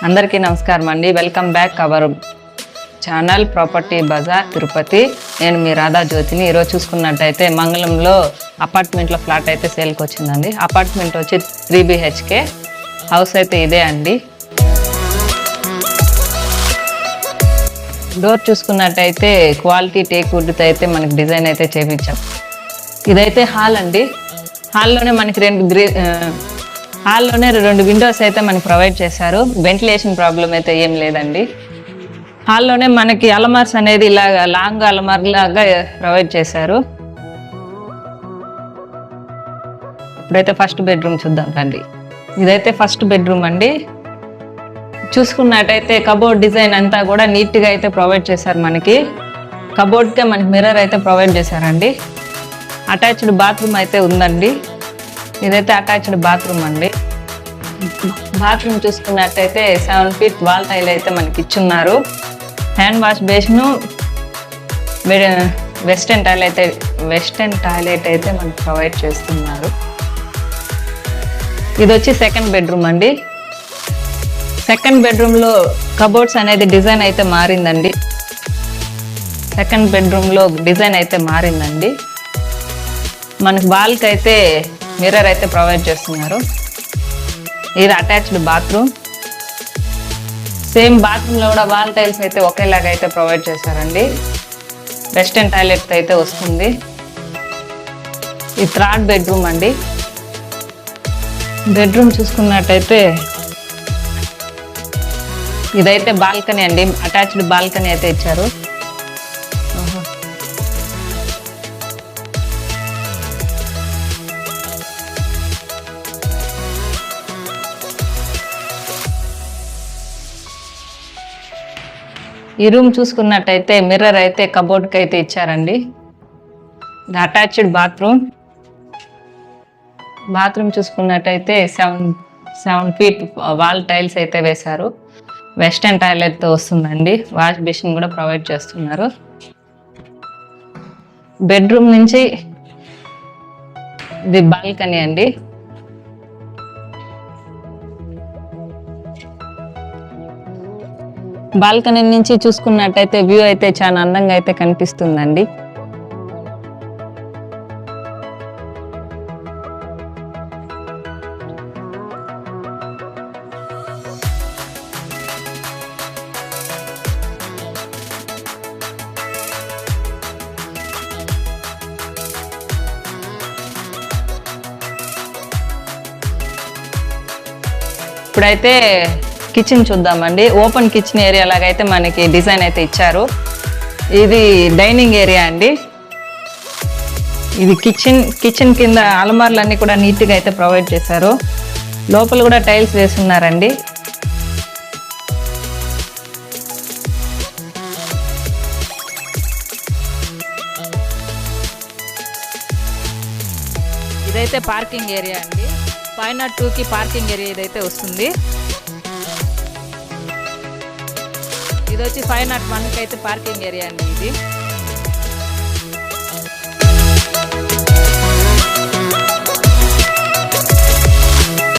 అందరికీ నమస్కారం అండి. Welcome back our channel property bazaar Tirupati. నేను మీ రాధా జ్యోతిని. ఈరోజు చూసుకున్నట్టయితే మంగళంలో అపార్ట్మెంట్లో ఫ్లాట్ అయితే సేల్కి వచ్చిందండి. అపార్ట్మెంట్ వచ్చి 3 BHK హౌస్ అయితే ఇదే అండి. డోర్ చూసుకున్నట్టయితే క్వాలిటీ టేక్ వుడ్తో అయితే మనకి డిజైన్ అయితే చేయించాం. ఇదైతే హాల్ అండి. హాల్లోనే మనకి రెండు విండోస్ అయితే మనకి ప్రొవైడ్ చేశారు. వెంటిలేషన్ ప్రాబ్లం అయితే ఏం లేదండి. హాల్లోనే మనకి అలమార్స్ అనేది ఇలాగా లాంగ్ అలమార్ లాగా ప్రొవైడ్ చేశారు. ఇప్పుడైతే ఫస్ట్ బెడ్రూమ్ చూద్దాం రండి. ఇదైతే ఫస్ట్ బెడ్రూమ్ అండి. చూసుకున్నట్టయితే కబోర్డ్ డిజైన్ అంతా కూడా నీట్గా అయితే ప్రొవైడ్ చేశారు. మనకి కబోర్డ్కే మనకి మిర్రర్ అయితే ప్రొవైడ్ చేశారండి. అటాచ్డ్ బాత్రూమ్ అయితే ఉందండి. ఇదైతే అటాచ్డ్ బాత్రూమ్ అండి. బాత్రూమ్ చూసుకున్నట్టయితే 7 feet వాల్ టైల్ అయితే మనకి ఇచ్చున్నారు. Hand wash basin, western toilet అయితే మనకి ప్రొవైడ్ చేస్తున్నారు. ఇది వచ్చి సెకండ్ బెడ్రూమ్ అండి. సెకండ్ బెడ్రూమ్లో కబోర్డ్స్ అనేది డిజైన్ అయితే మారిందండి. మనకి వాల్కి అయితే మిర్రర్ అయితే ప్రొవైడ్ చేస్తున్నారు. ఇది అటాచ్డ్ బాత్రూమ్. సేమ్ బాత్రూంలో కూడా వాల్ టైల్స్ అయితే ఒకేలాగా అయితే ప్రొవైడ్ చేశారండి. వెస్టర్న్ టాయిలెట్ అయితే వస్తుంది. ఇది థర్డ్ బెడ్రూమ్ అండి. బెడ్రూమ్ చూసుకున్నట్టయితే ఇదైతే బాల్కనీ అండి. అటాచ్డ్ బాల్కనీ అయితే ఇచ్చారు. ఈ రూమ్ చూసుకున్నట్టయితే మిర్రర్ అయితే కబోర్డ్కి అయితే ఇచ్చారండి. ఇది అటాచ్డ్ బాత్రూమ్ చూసుకున్నట్టయితే 7 feet వాల్ టైల్స్ అయితే వేశారు. వెస్టర్న్ టాయిలెట్తో వస్తుందండి. వాష్ బేసిన్ కూడా ప్రొవైడ్ చేస్తున్నారు. బెడ్రూమ్ నుంచి ఇది బాల్కనీ అండి. బాల్కనీ నుంచి చూసుకున్నట్టయితే వ్యూ అయితే చాలా అందంగా అయితే కనిపిస్తుందండి. ఇప్పుడైతే కిచెన్ చూద్దామండి. ఓపెన్ కిచెన్ ఏరియా లాగా అయితే మనకి డిజైన్ అయితే ఇచ్చారు. ఇది డైనింగ్ ఏరియా అండి. ఇది కిచెన్ కింద అలమార్లు అన్ని కూడా నీట్గా అయితే ప్రొవైడ్ చేశారు. లోపల కూడా టైల్స్ వేస్తున్నారండి. ఇదైతే పార్కింగ్ ఏరియా అండి. 502కి పార్కింగ్ ఏరియా ఇదైతే వస్తుంది. ఇది వచ్చి 501కి అయితే పార్కింగ్ ఏరియా అండి. ఇది